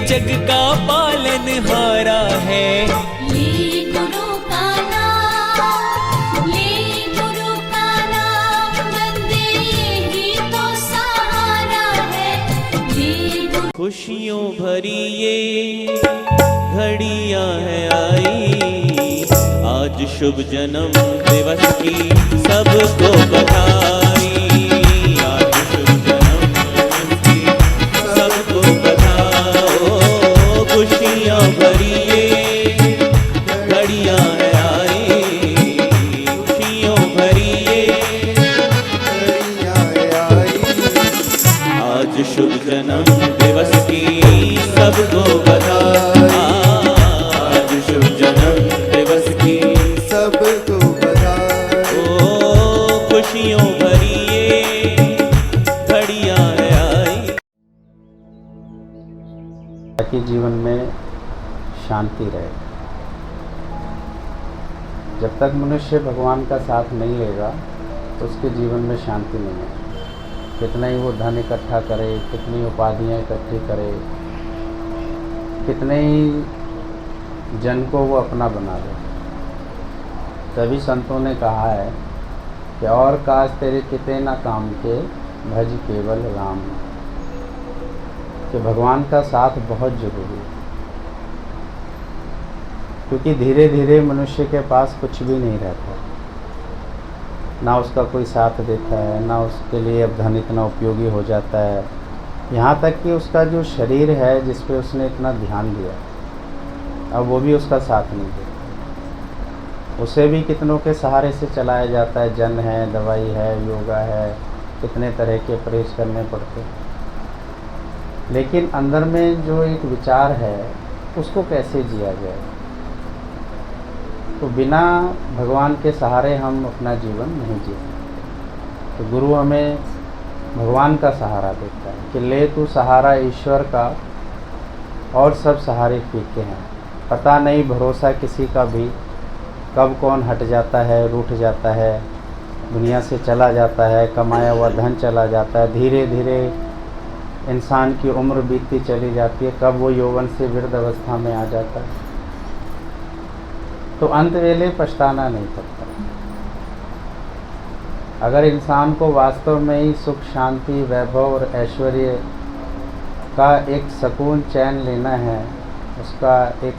जग का पालनहारा है। ले गुरु का नाम, ले गुरु का नाम, बंदे ही तो सहारा है। ले गुरु खुशियों भरी ये घड़ियां हैं आई, आज शुभ जन्म दिवस की सबको बधाई। आज शुभ जन्म दिवस की सबको बधाओ, खुशियां भरी ये घड़ियां हैं आई, खुशियों भरी ये घड़ियां आई। आज शुभ जन्म दिवस की सबको बधाई। आज शुभ जन्म दिवस की सबको बधाई। ओ खुशियों भरी ये घड़ियां हैं आई। ताकि जीवन में शांति रहे। जब तक मनुष्य भगवान का साथ नहीं लेगा तो उसके जीवन में शांति नहीं है। कितना ही वो धन इकट्ठा करे, कितनी उपाधियाँ इकट्ठी करे, कितने ही जन को वो अपना बना ले, तभी संतों ने कहा है कि और काज तेरे किते ना काम के, भज केवल राम। कि भगवान का साथ बहुत जरूरी है, क्योंकि धीरे धीरे मनुष्य के पास कुछ भी नहीं रहता, ना उसका कोई साथ देता है, ना उसके लिए अब धन इतना उपयोगी हो जाता है। यहाँ तक कि उसका जो शरीर है जिस पे उसने इतना ध्यान दिया, अब वो भी उसका साथ नहीं देता। उसे भी कितनों के सहारे से चलाया जाता है, जन है, दवाई है, योगा है, कितने तरह के परहेज करने पड़ते हैं। लेकिन अंदर में जो एक विचार है उसको कैसे जिया जाए, तो बिना भगवान के सहारे हम अपना जीवन नहीं जी सकते। तो गुरु हमें भगवान का सहारा देता है कि ले तू सहारा ईश्वर का, और सब सहारे फीके हैं। पता नहीं भरोसा किसी का भी, कब कौन हट जाता है, रूठ जाता है, दुनिया से चला जाता है, कमाया हुआ धन चला जाता है, धीरे धीरे इंसान की उम्र बीतती चली जाती है, कब वो यौवन से वृद्ध अवस्था में आ जाता है, तो अंत वेले पछताना नहीं पड़ता। अगर इंसान को वास्तव में ही सुख, शांति, वैभव और ऐश्वर्य का एक सुकून, चैन लेना है, उसका एक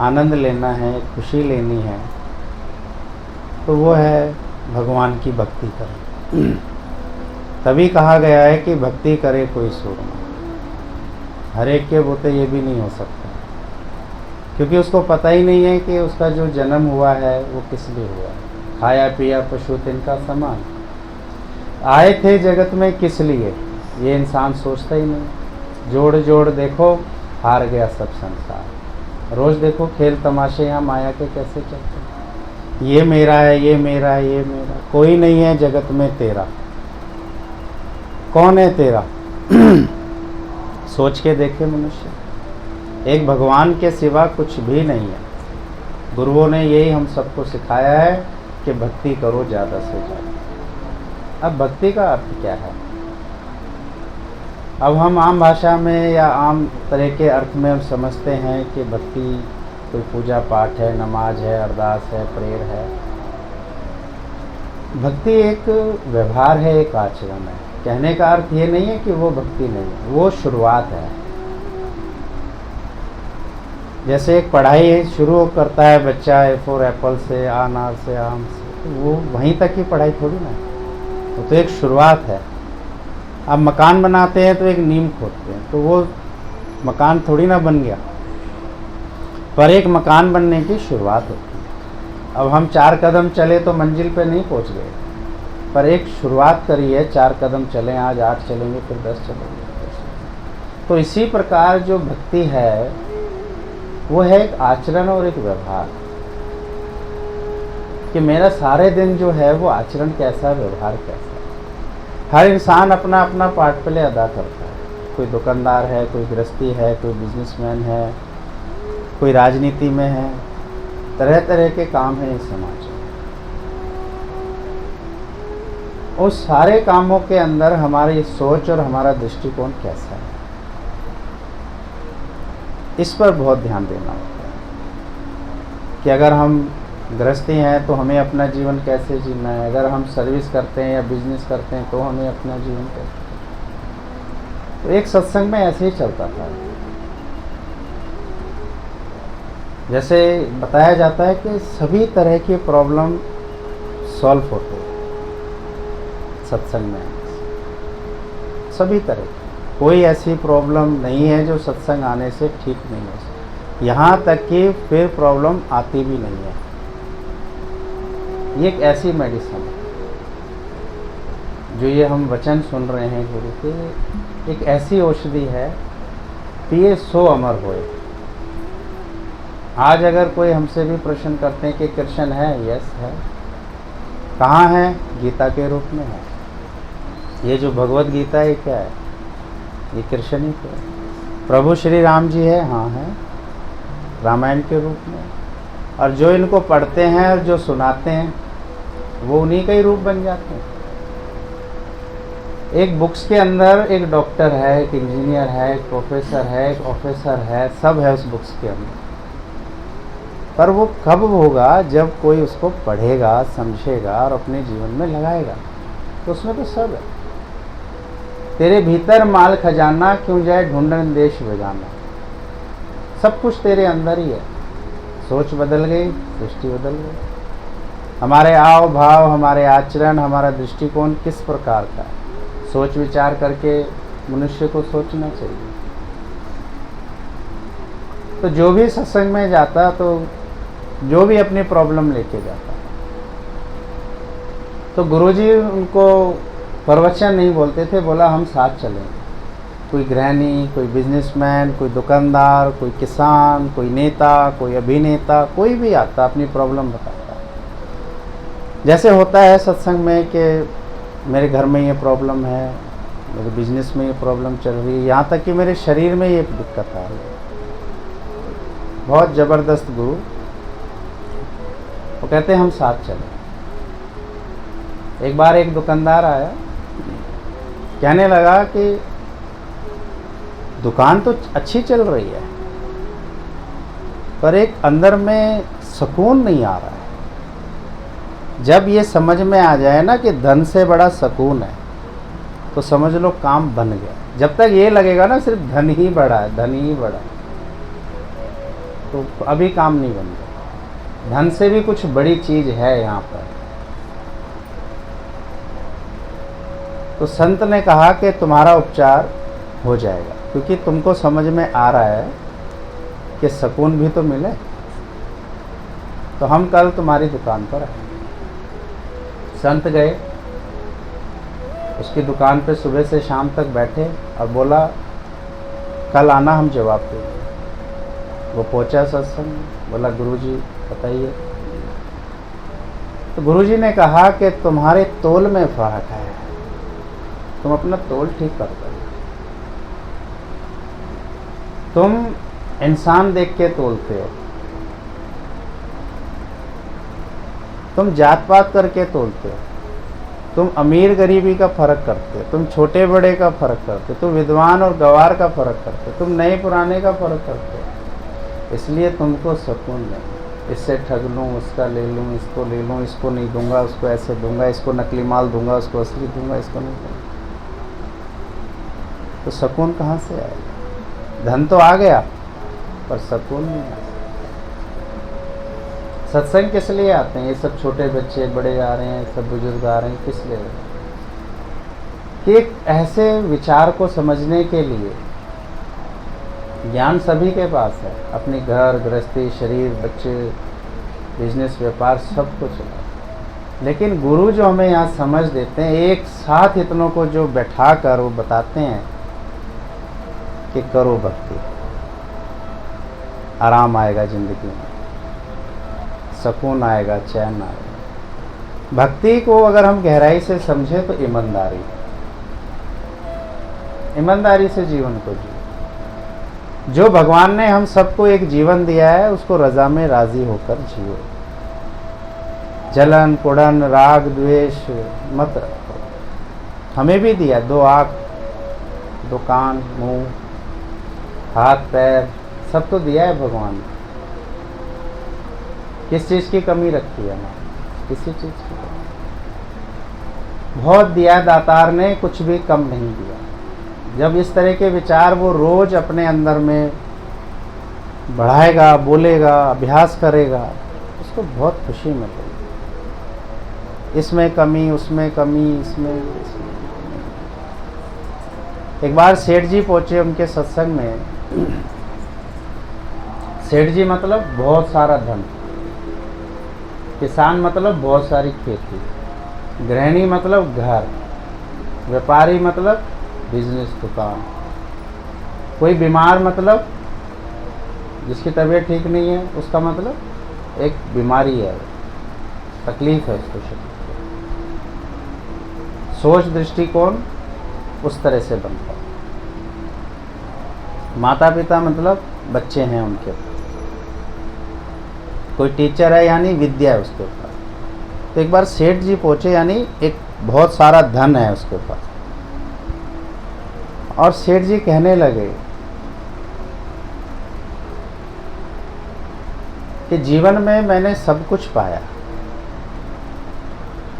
आनंद लेना है, खुशी लेनी है, तो वो है भगवान की भक्ति करें। तभी कहा गया है कि भक्ति करे कोई सूरमा। हर एक के बोते ये भी नहीं हो सकता, क्योंकि उसको पता ही नहीं है कि उसका जो जन्म हुआ है वो किस लिए हुआ है। खाया पिया पशु तिनका समान, आए थे जगत में किस लिए, ये इंसान सोचता ही नहीं। जोड़ जोड़ देखो हार गया सब संसार। रोज़ देखो खेल तमाशे यहाँ माया के कैसे चलते हैं। ये मेरा है, ये मेरा है, ये मेरा। कोई नहीं है जगत में तेरा। कौन है तेरा? सोच के देखे मनुष्य, एक भगवान के सिवा कुछ भी नहीं है। गुरुओं ने यही हम सबको सिखाया है कि भक्ति करो ज़्यादा से ज़्यादा। अब भक्ति का अर्थ क्या है? अब हम आम भाषा में या आम तरह के अर्थ में हम समझते हैं कि भक्ति कोई पूजा पाठ है, नमाज है, अरदास है, प्रेयर है। भक्ति एक व्यवहार है, एक आचरण है। कहने का अर्थ ये नहीं है कि वो भक्ति नहीं है, वो शुरुआत है। जैसे एक पढ़ाई शुरू करता है बच्चा ए फॉर एप्पल से, अनार से, आम से, तो वो वहीं तक की पढ़ाई थोड़ी ना है, वो तो एक शुरुआत है। अब मकान बनाते हैं तो एक नींव खोदते हैं, तो वो मकान थोड़ी ना बन गया, पर एक मकान बनने की शुरुआत होती है। अब हम 4 कदम चले तो मंजिल पे नहीं पहुंच गए, पर एक शुरुआत करी है। 4 कदम चलें, आज 8 चलेंगे, फिर 10 चलेंगे। तो इसी प्रकार जो भक्ति है वो है एक आचरण और एक व्यवहार, कि मेरा सारे दिन जो है वो आचरण कैसा, व्यवहार कैसा। हर इंसान अपना अपना पार्ट प्ले अदा करता है। कोई दुकानदार है, कोई गृहस्थी है, कोई बिजनेसमैन है, कोई राजनीति में है, तरह तरह के काम हैं इस समाज में। उस सारे कामों के अंदर हमारी सोच और हमारा दृष्टिकोण कैसा है। इस पर बहुत ध्यान देना होता है कि अगर हम गृहस्थी हैं तो हमें अपना जीवन कैसे जीना है, अगर हम सर्विस करते हैं या बिजनेस करते हैं तो हमें अपना जीवन कैसे। तो एक सत्संग में ऐसे ही चलता था, जैसे बताया जाता है कि सभी तरह के प्रॉब्लम सॉल्व होते हैं सत्संग में, सभी तरह की कोई ऐसी प्रॉब्लम नहीं है जो सत्संग आने से ठीक नहीं हो सकती, यहाँ तक कि फिर प्रॉब्लम आती भी नहीं है। ये एक ऐसी मेडिसिन है जो ये हम वचन सुन रहे हैं गुरु के, एक ऐसी औषधि है पिए सो अमर होए। आज अगर कोई हमसे भी प्रश्न करते हैं कि कृष्ण है, यस है। कहाँ है? गीता के रूप में है। ये जो भगवत गीता है क्या है? ये कृष्ण ही तो है। प्रभु श्री राम जी है, हाँ है, रामायण के रूप में। और जो इनको पढ़ते हैं और जो सुनाते हैं वो उन्हीं का ही रूप बन जाते हैं। एक बुक्स के अंदर एक डॉक्टर है, एक इंजीनियर है, एक प्रोफेसर है, एक ऑफिसर है, सब है उस बुक्स के अंदर। पर वो कब होगा? जब कोई उसको पढ़ेगा, समझेगा और अपने जीवन में लगाएगा, तो उसमें तो सब है। तेरे भीतर माल खजाना, क्यों जाए ढूंढन देश बेगाना। सब कुछ तेरे अंदर ही है। सोच बदल गई, दृष्टि बदल गई। हमारे आव भाव, हमारे आचरण, हमारा दृष्टिकोण किस प्रकार का है, सोच विचार करके मनुष्य को सोचना चाहिए। तो जो भी सत्संग में जाता, तो जो भी अपनी प्रॉब्लम लेके जाता, तो गुरुजी उनको प्रवचन नहीं बोलते थे, बोला हम साथ चलेंगे। कोई गृहिणी, कोई बिजनेसमैन, कोई दुकानदार, कोई किसान, कोई नेता, कोई अभिनेता, कोई भी आता अपनी प्रॉब्लम बताता। जैसे होता है सत्संग में कि मेरे घर में ये प्रॉब्लम है, मेरे बिजनेस में ये प्रॉब्लम चल रही है, यहाँ तक कि मेरे शरीर में ये दिक्कत आ रही है। बहुत ज़बरदस्त गुरु, वो कहते हैं हम साथ चलें। एक बार एक दुकानदार आया, कहने लगा कि दुकान तो अच्छी चल रही है, पर एक अंदर में सुकून नहीं आ रहा है। जब ये समझ में आ जाए ना कि धन से बड़ा सुकून है, तो समझ लो काम बन गया। जब तक ये लगेगा ना सिर्फ धन ही बड़ा है, धन ही बड़ा है, तो अभी काम नहीं बन गया। धन से भी कुछ बड़ी चीज है यहाँ पर। तो संत ने कहा कि तुम्हारा उपचार हो जाएगा, क्योंकि तुमको समझ में आ रहा है कि सुकून भी तो मिले। तो हम कल तुम्हारी दुकान पर आए। संत गए, उसकी दुकान पे सुबह से शाम तक बैठे और बोला कल आना, हम जवाब देंगे। वो पहुंचा सत्संग, बोला गुरुजी बताइए। तो गुरुजी ने कहा कि तुम्हारे तोल में फर्क है, तुम अपना तोल ठीक कर दो। तुम इंसान देख के तोलते हो, तुम जात पात करके तोलते हो, तुम अमीर गरीबी का फर्क करते हो, तुम छोटे बड़े का फर्क करते हो, तुम विद्वान और गवार का फर्क करते हो, तुम नए पुराने का फर्क करते हो। इसलिए तुमको सुकून नहीं। इससे ठग लूँ, उसका ले लूँ, इसको ले लूँ, इसको नहीं दूंगा, उसको ऐसे दूंगा, इसको नकली माल दूंगा, उसको असली दूंगा, इसको नहीं दूंगा, तो सुकून कहाँ से आएगा? धन तो आ गया पर सुकून नहीं आया। सत्संग किस लिए आते हैं? ये सब छोटे बच्चे बड़े आ रहे हैं, सब बुजुर्ग आ रहे हैं, किस लिए? कि एक ऐसे विचार को समझने के लिए। ज्ञान सभी के पास है, अपने घर गृहस्थी, शरीर, बच्चे, बिजनेस, व्यापार, सब कुछ है। लेकिन गुरु जो हमें यहाँ समझ देते हैं, एक साथ इतनों को जो बैठा कर वो बताते हैं कि करो भक्ति, आराम आएगा जिंदगी में, सुकून आएगा, चैन आएगा। भक्ति को अगर हम गहराई से समझे तो ईमानदारी से जीवन को जियो। जो भगवान ने हम सबको एक जीवन दिया है, उसको रजा में राजी होकर जियो। जलन, कुड़न, राग, द्वेष मत रखो। हमें भी दिया 2 आँख, 2 कान, मुंह, हाथ पैर, सब तो दिया है भगवान ने। किस चीज़ की कमी रखी है हमारे? किसी चीज़ की कमी। बहुत दिया दातार ने, कुछ भी कम नहीं दिया। जब इस तरह के विचार वो रोज अपने अंदर में बढ़ाएगा, बोलेगा, अभ्यास करेगा, उसको बहुत खुशी मिलेगी। इसमें कमी, उसमें कमी, इसमें। एक बार सेठ जी पहुंचे उनके सत्संग में। सेठ जी मतलब बहुत सारा धन, किसान मतलब बहुत सारी खेती, गृहिणी मतलब घर, व्यापारी मतलब बिजनेस दुकान, कोई बीमार मतलब जिसकी तबीयत ठीक नहीं है, उसका मतलब एक बीमारी है, तकलीफ है उसको। सोच दृष्टिकोण उस तरह से बनता है। माता पिता मतलब बच्चे हैं उनके पास, कोई टीचर है यानी विद्या है उसके पास। तो एक बार सेठ जी पहुंचे, यानी एक बहुत सारा धन है उसके पास, और सेठ जी कहने लगे कि जीवन में मैंने सब कुछ पाया,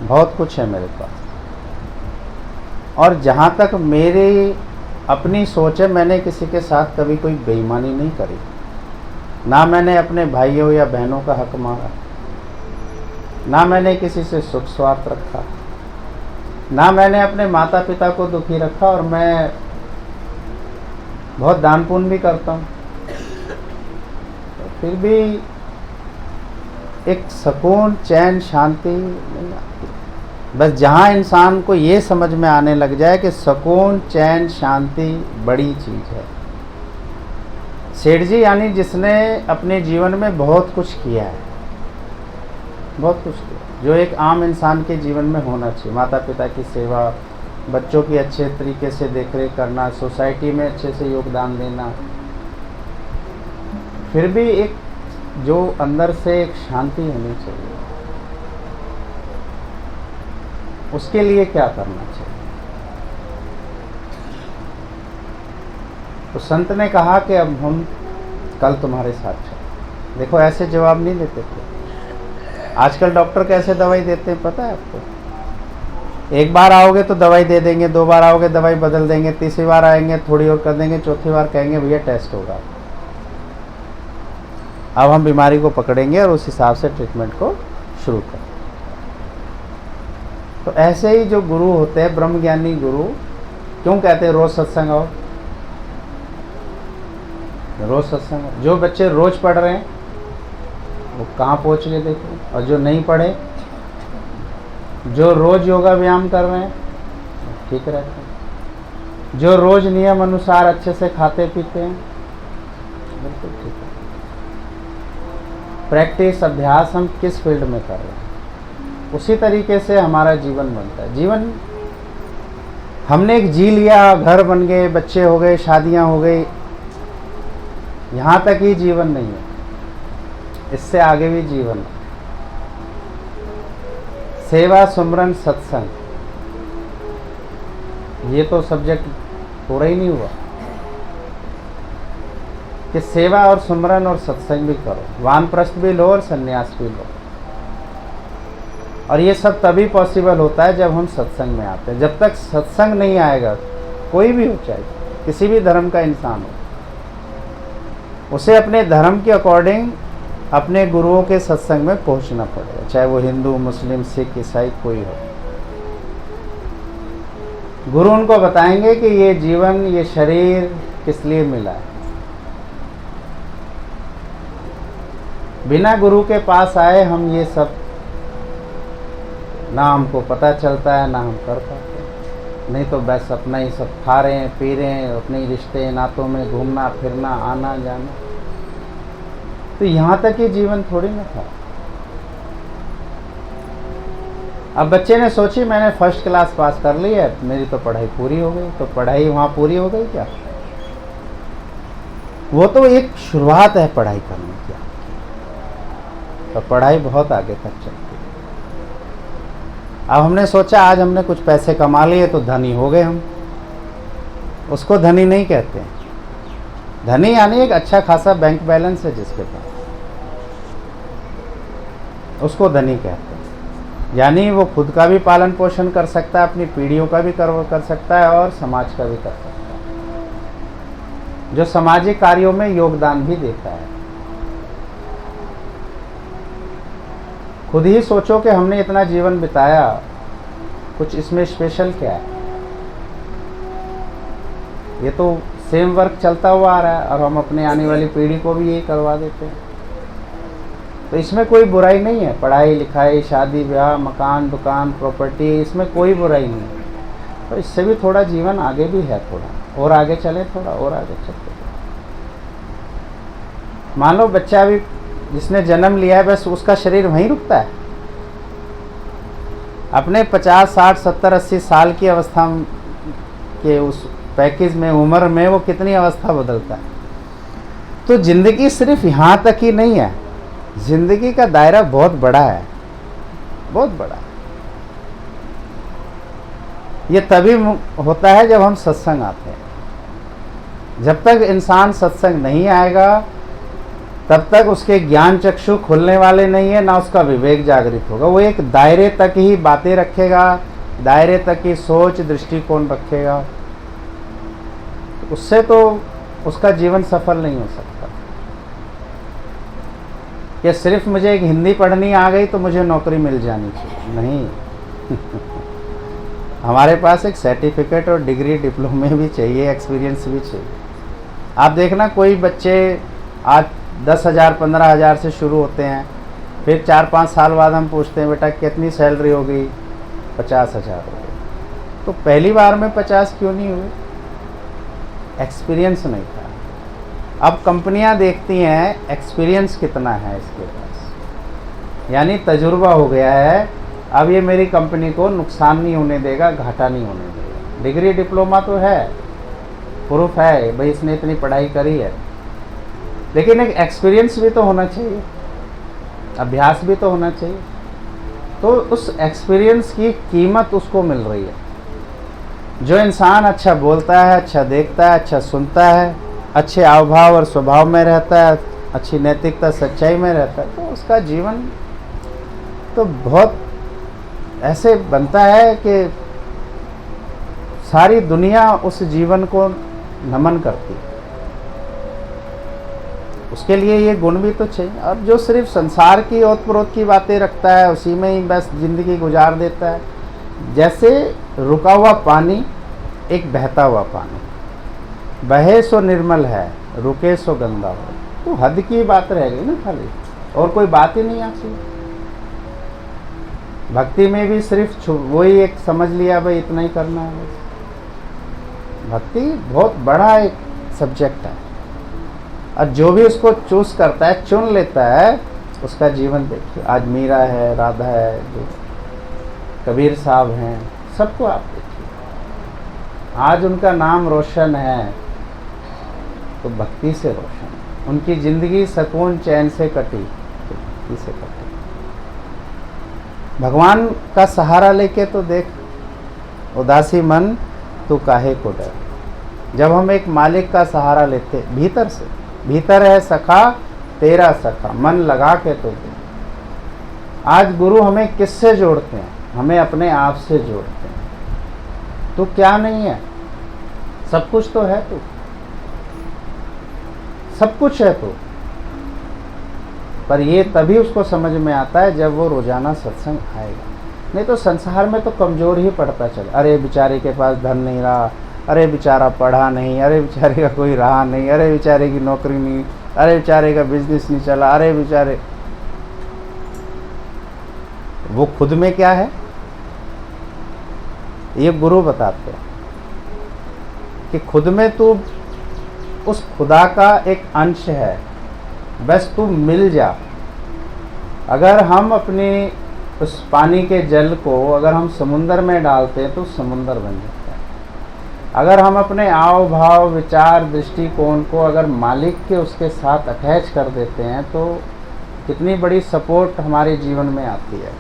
बहुत कुछ है मेरे पास, और जहाँ तक मेरी अपनी सोच है, मैंने किसी के साथ कभी कोई बेईमानी नहीं करी। ना मैंने अपने भाइयों या बहनों का हक मारा, ना मैंने किसी से सुख स्वार्थ रखा, ना मैंने अपने माता पिता को दुखी रखा, और मैं बहुत दान पुण्य भी करता हूँ। फिर भी एक सुकून, चैन, शांति नहीं आती। बस जहाँ इंसान को ये समझ में आने लग जाए कि सुकून, चैन, शांति बड़ी चीज़ है। सेठ जी यानी जिसने अपने जीवन में बहुत कुछ किया है, बहुत कुछ किया जो एक आम इंसान के जीवन में होना चाहिए। माता पिता की सेवा, बच्चों की अच्छे तरीके से देखरेख करना, सोसाइटी में अच्छे से योगदान देना। फिर भी एक जो अंदर से एक शांति होनी चाहिए, उसके लिए क्या करना चाहिए? तो संत ने कहा कि अब हम कल तुम्हारे साथ चलें। देखो ऐसे जवाब नहीं देते थे। आजकल डॉक्टर कैसे दवाई देते हैं पता है आपको? एक बार आओगे तो दवाई दे देंगे, 2 बार आओगे दवाई बदल देंगे, तीसरी बार आएंगे थोड़ी और कर देंगे, चौथी बार कहेंगे भैया टेस्ट होगा। अब हम बीमारी को पकड़ेंगे और उस हिसाब से ट्रीटमेंट को शुरू करें। तो ऐसे ही जो गुरु होते हैं, ब्रह्मज्ञानी गुरु, क्यों कहते हैं रोज सत्संग आओ? रोज सत्संग आओ। जो बच्चे रोज पढ़ रहे हैं वो कहाँ पहुँच गए देखो, और जो नहीं पढ़े, जो रोज योगा व्यायाम कर रहे हैं ठीक रहते हैं, जो रोज नियम अनुसार अच्छे से खाते पीते हैं बिल्कुल ठीक है। प्रैक्टिस, अभ्यास हम किस फील्ड में कर रहे हैं, उसी तरीके से हमारा जीवन बनता है। जीवन हमने एक जी लिया, घर बन गए, बच्चे हो गए, शादियां हो गई, यहाँ तक ही जीवन नहीं है, इससे आगे भी जीवन है। सेवा, सुमरन, सत्संग, ये तो सब्जेक्ट पूरा ही नहीं हुआ कि सेवा और सुमरन और सत्संग भी करो, वानप्रस्थ भी लो और संन्यास भी लो। और ये सब तभी पॉसिबल होता है जब हम सत्संग में आते हैं। जब तक सत्संग नहीं आएगा, कोई भी हो, चाहे किसी भी धर्म का इंसान हो, उसे अपने धर्म के अकॉर्डिंग अपने गुरुओं के सत्संग में पहुंचना पड़ेगा, चाहे वो हिंदू, मुस्लिम, सिख, ईसाई कोई हो। गुरु उनको बताएंगे कि ये जीवन, ये शरीर किस लिए मिला है। बिना गुरु के पास आए हम ये सब ना हमको पता चलता है, ना हम कर पाते हैं। नहीं तो बस अपना ही सब खा रहे हैं, पी रहे हैं, अपने ही रिश्ते नातों में घूमना फिरना, आना जाना। तो यहाँ तक ही जीवन थोड़ी ना था। अब बच्चे ने सोची मैंने फर्स्ट क्लास पास कर ली है, मेरी तो पढ़ाई पूरी हो गई। तो पढ़ाई वहाँ पूरी हो गई क्या? वो तो एक शुरुआत है पढ़ाई करने की। तो पढ़ाई बहुत आगे तक चलती है। अब हमने सोचा आज हमने कुछ पैसे कमा लिए तो धनी हो गए हम। उसको धनी नहीं कहते हैं, धनी यानी एक अच्छा खासा बैंक बैलेंस है जिसके पास, उसको धनी कहते हैं। यानी वो खुद का भी पालन पोषण कर सकता है, अपनी पीढ़ियों का भी कर सकता है और समाज का भी कर सकता है, जो सामाजिक कार्यों में योगदान भी देता है। खुद ही सोचो कि हमने इतना जीवन बिताया, कुछ इसमें स्पेशल क्या है? ये तो सेम वर्क चलता हुआ आ रहा है और हम अपने आने वाली पीढ़ी को भी यही करवा देते हैं। तो इसमें कोई बुराई नहीं है। पढ़ाई लिखाई, शादी ब्याह, मकान दुकान, प्रॉपर्टी, इसमें कोई बुराई नहीं है। तो इससे भी थोड़ा जीवन आगे भी है, थोड़ा और आगे चले, थोड़ा और आगे चलते। मान लो बच्चा भी जिसने जन्म लिया है, बस उसका शरीर वहीं रुकता है। अपने 50, 60, 70, 80 साल की अवस्था के उस पैकेज में, उम्र में वो कितनी अवस्था बदलता है। तो जिंदगी सिर्फ यहाँ तक ही नहीं है, जिंदगी का दायरा बहुत बड़ा है, बहुत बड़ा है। ये तभी होता है जब हम सत्संग आते हैं। जब तक इंसान सत्संग नहीं आएगा तब तक उसके ज्ञान चक्षु खुलने वाले नहीं है, ना उसका विवेक जागृत होगा। वो एक दायरे तक ही बातें रखेगा, दायरे तक ही सोच दृष्टिकोण रखेगा, उससे तो उसका जीवन सफल नहीं हो सकता। कि सिर्फ मुझे एक हिंदी पढ़नी आ गई तो मुझे नौकरी मिल जानी चाहिए, नहीं। हमारे पास एक सर्टिफिकेट और डिग्री डिप्लोमे भी चाहिए, एक्सपीरियंस भी चाहिए। आप देखना कोई बच्चे आज 10,000 15,000 से शुरू होते हैं, फिर 4-5 साल बाद हम पूछते हैं बेटा कितनी सैलरी हो गई, 50,000 हो गई। तो पहली बार में 50 क्यों नहीं हुए? एक्सपीरियंस नहीं था। अब कंपनियां देखती हैं एक्सपीरियंस कितना है इसके पास, यानी तजुर्बा हो गया है, अब ये मेरी कंपनी को नुकसान नहीं होने देगा, घाटा नहीं होने देगा। डिग्री डिप्लोमा तो है, प्रूफ है भाई इसने इतनी पढ़ाई करी है, लेकिन एक एक्सपीरियंस भी तो होना चाहिए, अभ्यास भी तो होना चाहिए। तो उस एक्सपीरियंस की कीमत उसको मिल रही है। जो इंसान अच्छा बोलता है, अच्छा देखता है, अच्छा सुनता है, अच्छे आवभाव और स्वभाव में रहता है, अच्छी नैतिकता सच्चाई में रहता है, तो उसका जीवन तो बहुत ऐसे बनता है कि सारी दुनिया उस जीवन को नमन करती है। उसके लिए ये गुण भी तो चाहिए। और जो सिर्फ संसार की ओत प्रोत की बातें रखता है, उसी में ही बस जिंदगी गुजार देता है, जैसे रुका हुआ पानी, एक बहता हुआ पानी, बहे सो निर्मल है, रुके सो गंदा हो, तो हद की बात रह गई ना खाली, और कोई बात ही नहीं आती। भक्ति में भी सिर्फ वही एक समझ लिया भाई इतना ही करना है बस। भक्ति बहुत बड़ा एक सब्जेक्ट है, और जो भी उसको चूज करता है, चुन लेता है, उसका जीवन देखिए। आज मीरा है, राधा है, जो कबीर साहब हैं, सबको आप देखिए, आज उनका नाम रोशन है तो भक्ति से रोशन। उनकी जिंदगी सुकून चैन से कटी, भक्ति से कटी। भगवान का सहारा लेके तो देख, उदासी मन तू काहे को डर। जब हम एक मालिक का सहारा लेते, भीतर से, भीतर है सखा तेरा सखा, मन लगा के तो दे। आज गुरु हमें किससे जोड़ते हैं? हमें अपने आप से जोड़ते हैं। तू क्या नहीं है? सब कुछ तो है, तू सब कुछ है तू। पर ये तभी उसको समझ में आता है जब वो रोजाना सत्संग आएगा। नहीं तो संसार में तो कमजोर ही पड़ता चला। अरे बेचारे के पास धन नहीं रहा, अरे बेचारा पढ़ा नहीं, अरे बेचारे का कोई रहा नहीं, अरे बेचारे की नौकरी नहीं, अरे बेचारे का बिजनेस नहीं चला, अरे बेचारे। वो खुद में क्या है ये गुरु बताते हैं कि खुद में तू उस खुदा का एक अंश है, बस तू मिल जा। अगर हम अपने उस पानी के जल को अगर हम समुंदर में डालते हैं तो समुंदर बन जाता है। अगर हम अपने आव भाव विचार दृष्टिकोण को अगर मालिक के उसके साथ अटैच कर देते हैं तो कितनी बड़ी सपोर्ट हमारे जीवन में आती है।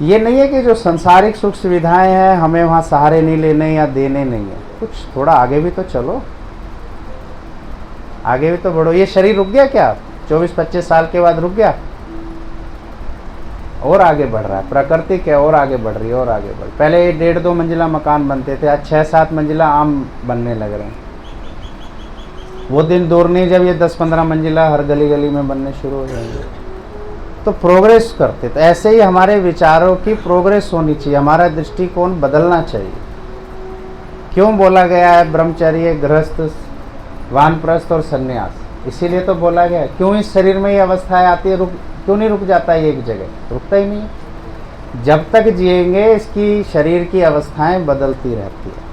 ये नहीं है कि जो संसारिक सुख सुविधाएं हैं हमें वहाँ सहारे नहीं लेने या देने नहीं है, कुछ थोड़ा आगे भी तो चलो, आगे भी तो बढ़ो। ये शरीर रुक गया क्या? 24-25 साल के बाद रुक गया? और आगे बढ़ रहा है। प्रकृति क्या और आगे बढ़ रही है, और आगे बढ़। पहले 1.5-2 मंजिला मकान बनते थे, आज 6-7 मंजिला आम बनने लग रहे हैं। वो दिन दूर नहीं जब ये 10-15 मंजिला हर गली गली में बनने शुरू हो जाएंगे। तो प्रोग्रेस करते, तो ऐसे ही हमारे विचारों की प्रोग्रेस होनी चाहिए, हमारा दृष्टिकोण बदलना चाहिए। क्यों बोला गया है ब्रह्मचर्य, गृहस्थ, वानप्रस्थ और सन्यास? इसीलिए तो बोला गया है। क्यों इस शरीर में ये अवस्थाएं आती है, क्यों नहीं रुक जाता है एक जगह? रुकता ही नहीं है। जब तक जिएंगे इसकी शरीर की अवस्थाएं बदलती रहती है।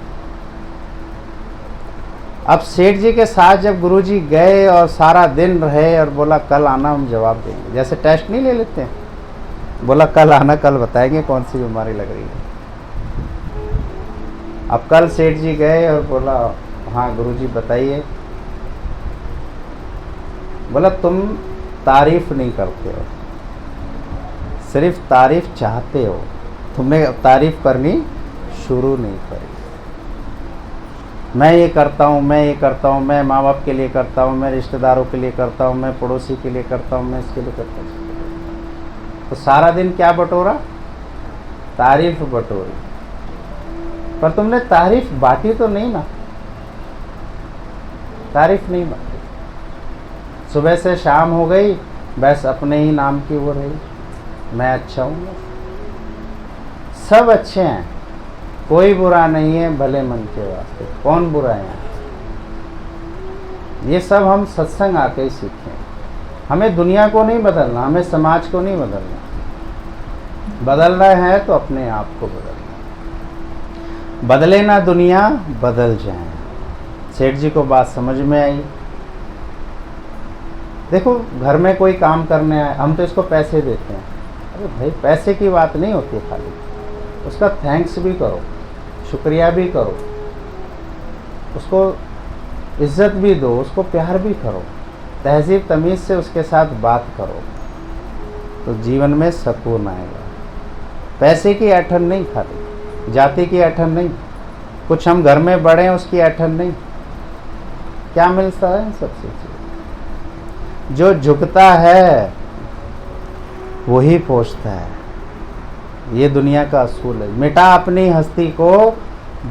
अब सेठ जी के साथ जब गुरुजी गए और सारा दिन रहे और बोला कल आना हम जवाब देंगे, जैसे टेस्ट नहीं ले लेते हैं, बोला कल आना, कल बताएंगे कौन सी बीमारी लग रही है। अब कल सेठ जी गए और बोला हाँ गुरुजी बताइए। बोला तुम तारीफ नहीं करते हो, सिर्फ तारीफ चाहते हो, तुमने तारीफ करनी शुरू नहीं करी। मैं ये करता हूँ, मैं ये करता हूँ, मैं माँ बाप के लिए करता हूँ, मैं रिश्तेदारों के लिए करता हूँ, मैं पड़ोसी के लिए करता हूँ, मैं इसके लिए करता हूँ। तो सारा दिन क्या बटोरा? तारीफ बटोरी। पर तुमने तारीफ बांटी तो नहीं ना, तारीफ नहीं बांटी। सुबह से शाम हो गई, बस अपने ही नाम की वो रही, मैं अच्छा हूँ, सब अच्छे हैं, कोई बुरा नहीं है भले मन के वास्ते। कौन बुरा है यहाँ? ये सब हम सत्संग आके ही सीखें। हमें दुनिया को नहीं बदलना, हमें समाज को नहीं बदलना। बदलना है तो अपने आप को बदलना। बदले ना दुनिया, बदल जाए। सेठ जी को बात समझ में आई। देखो घर में कोई काम करने आए, हम तो इसको पैसे देते हैं। अरे भाई पैसे की बात नहीं होती, खाली उसका थैंक्स भी करो, शुक्रिया भी करो, उसको इज्जत भी दो, उसको प्यार भी करो, तहजीब तमीज़ से उसके साथ बात करो, तो जीवन में सुकून आएगा। पैसे की ऐठन नहीं, खाली जाति की ऐठन नहीं, कुछ हम घर में बड़े हैं उसकी ऐठन नहीं। क्या मिलता है इन सबसे? जो झुकता है वही पहुँचता है। ये दुनिया का असूल है। मिटा अपनी हस्ती को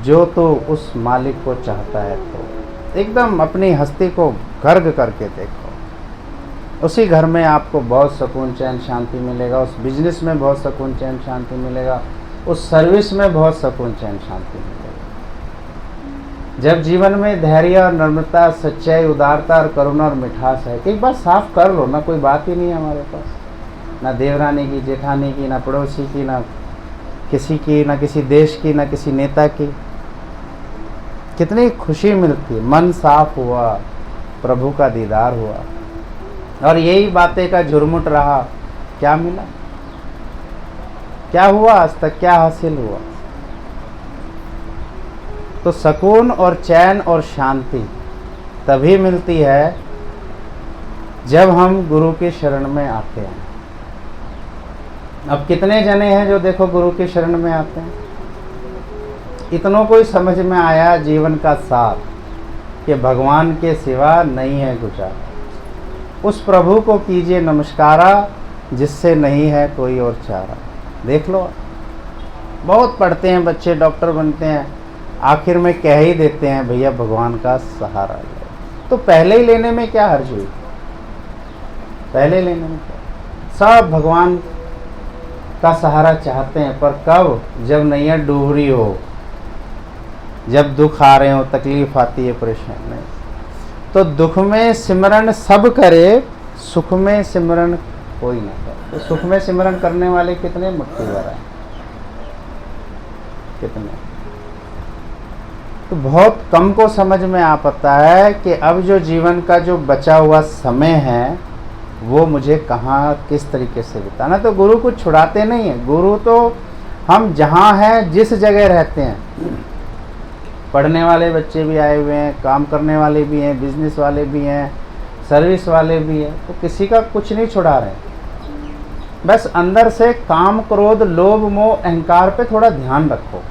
जो तो उस मालिक को चाहता है, तो एकदम अपनी हस्ती को गर्ग करके देखो, उसी घर में आपको बहुत सुकून चैन शांति मिलेगा। उस बिजनेस में बहुत सुकून चैन शांति मिलेगा, उस सर्विस में बहुत सुकून चैन शांति मिलेगा। जब जीवन में धैर्य और नम्रता, सच्चाई, उदारता और करुणा और मिठास है, एक बार साफ कर लो ना, कोई बात ही नहीं है हमारे पास, ना देवरानी की, जेठानी की, ना पड़ोसी की, ना किसी की, ना किसी देश की, ना किसी नेता की। कितनी खुशी मिलती है, मन साफ हुआ, प्रभु का दीदार हुआ। और यही बातें का झुरमुट रहा, क्या मिला? क्या हुआ आज तक, क्या हासिल हुआ? तो सुकून और चैन और शांति तभी मिलती है जब हम गुरु के शरण में आते हैं। अब कितने जने हैं जो देखो गुरु के शरण में आते हैं? इतनों को ही समझ में आया जीवन का सार कि भगवान के सिवा नहीं है गुजारा। उस प्रभु को कीजिए नमस्कारा जिससे नहीं है कोई और चारा। देख लो, बहुत पढ़ते हैं बच्चे, डॉक्टर बनते हैं, आखिर में कह ही देते हैं भैया भगवान का सहारा लो। तो पहले ही लेने में क्या हर्ज हुई? पहले लेने में क्या? सब भगवान का सहारा चाहते हैं, पर कब? जब नैया डूब रही हो, जब दुख आ रहे हो, तकलीफ आती है, परेशान नहीं। तो दुख में सिमरन सब करे, सुख में सिमरन कोई ना करे। तो सुख में सिमरन करने वाले कितने मुट्ठी भर हैं, कितने? तो बहुत कम को समझ में आ पाता है कि अब जो जीवन का जो बचा हुआ समय है वो मुझे कहाँ किस तरीके से बिताना। तो गुरु कुछ छुड़ाते नहीं हैं। गुरु तो हम जहाँ हैं, जिस जगह रहते हैं, पढ़ने वाले बच्चे भी आए हुए हैं, काम करने वाले भी हैं, बिजनेस वाले भी हैं, सर्विस वाले भी हैं, तो किसी का कुछ नहीं छुड़ा रहे। बस अंदर से काम, क्रोध, लोभ, मोह, अहंकार पे थोड़ा ध्यान रखो।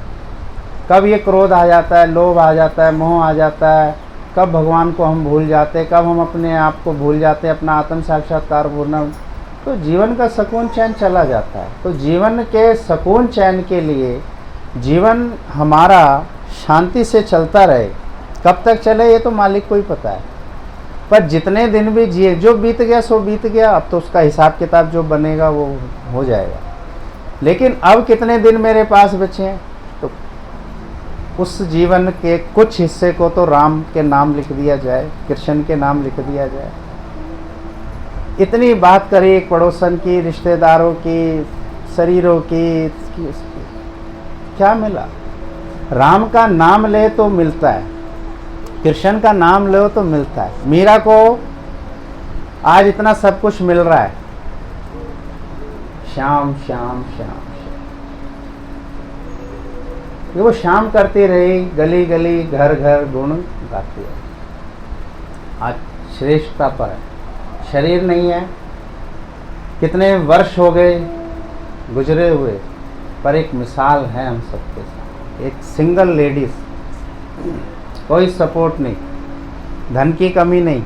कब ये क्रोध आ जाता है, लोभ आ जाता है, मोह आ जाता है, कब भगवान को हम भूल जाते हैं, कब हम अपने आप को भूल जाते हैं, अपना आत्म साक्षात्कार भूलना, तो जीवन का सुकून चैन चला जाता है। तो जीवन के सुकून चैन के लिए जीवन हमारा शांति से चलता रहे, कब तक चले ये तो मालिक को ही पता है, पर जितने दिन भी जिए, जो बीत गया सो बीत गया, अब तो उसका हिसाब किताब जो बनेगा वो हो जाएगा। लेकिन अब कितने दिन मेरे पास बचे हैं, तो उस जीवन के कुछ हिस्से को तो राम के नाम लिख दिया जाए, कृष्ण के नाम लिख दिया जाए। इतनी बात करी एक पड़ोसन की, रिश्तेदारों की, शरीरों की, क्या मिला? राम का नाम ले तो मिलता है, कृष्ण का नाम लो तो मिलता है। मीरा को आज इतना सब कुछ मिल रहा है, श्याम श्याम श्याम। ये वो शाम करती रही, गली गली घर घर गुण गाती है। आज श्रेष्ठता पर है, शरीर नहीं है, कितने वर्ष हो गए गुजरे हुए, पर एक मिसाल है हम सबके साथ। एक सिंगल लेडीज, कोई सपोर्ट नहीं, धन की कमी नहीं,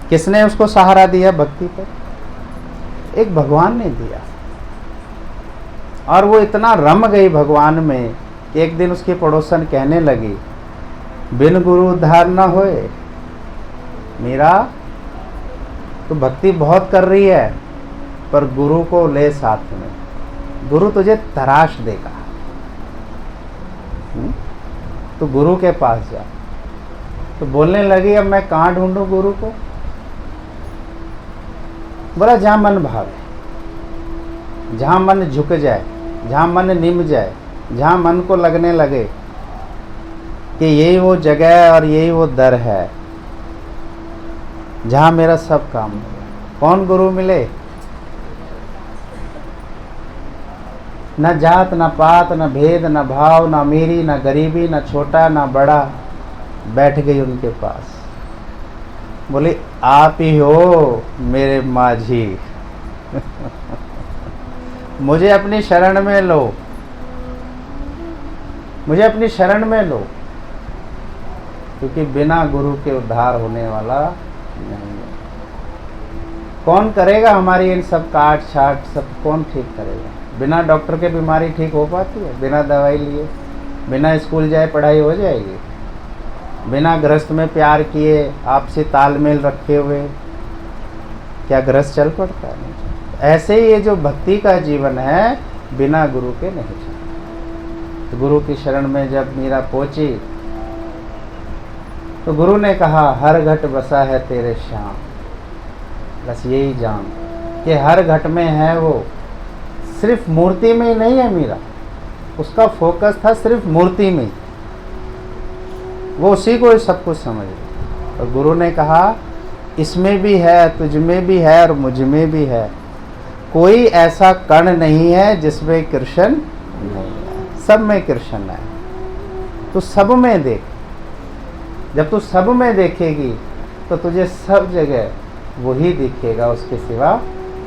किसने उसको सहारा दिया? भक्ति पर, एक भगवान ने दिया। और वो इतना रम गई भगवान में कि एक दिन उसकी पड़ोसन कहने लगी, बिन गुरु उद्धार न होए। मीरा, तो भक्ति बहुत कर रही है, पर गुरु को ले साथ में, गुरु तुझे तराश देगा। तो गुरु के पास जा। तो बोलने लगी, अब मैं कहाँ ढूंढूं गुरु को? बोला, जहाँ मन भावे, जहाँ मन झुक जाए, जहाँ मन निम जाए, जहाँ मन को लगने लगे कि यही वो जगह है और यही वो दर है जहाँ मेरा सब काम होगा। कौन गुरु मिले? न जात, न पात, न भेद, न भाव, न अमीरी, न गरीबी, न छोटा, न बड़ा। बैठ गई उनके पास, बोली, आप ही हो मेरे माझी, मुझे अपनी शरण में लो, मुझे अपनी शरण में लो, क्योंकि बिना गुरु के उद्धार होने वाला नहीं है। कौन करेगा हमारी इन सब काट छाट, सब कौन ठीक करेगा? बिना डॉक्टर के बीमारी ठीक हो पाती है? बिना दवाई लिए, बिना स्कूल जाए पढ़ाई हो जाएगी? बिना गृहस्थ में प्यार किए, आपसे तालमेल रखे हुए क्या गृहस्थ चल पड़ता है? नहीं। ऐसे ही ये जो भक्ति का जीवन है, बिना गुरु के नहीं चलता। तो गुरु की शरण में जब मीरा पहुंची, तो गुरु ने कहा, हर घट बसा है तेरे श्याम। बस यही जान कि हर घट में है वो, सिर्फ मूर्ति में ही नहीं है मीरा, उसका फोकस था सिर्फ मूर्ति में, वो उसी को सब कुछ समझ गई। और गुरु ने कहा, इसमें भी है, तुझ में भी है और मुझ में भी है, कोई ऐसा कण नहीं है जिसमें कृष्ण नहीं है, सब में कृष्ण है। तो सब में देख, जब तू सब में देखेगी तो तुझे सब जगह वही दिखेगा, उसके सिवा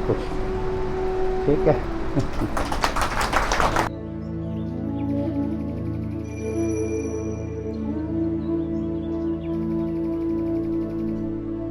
कुछ नहीं। ठीक है।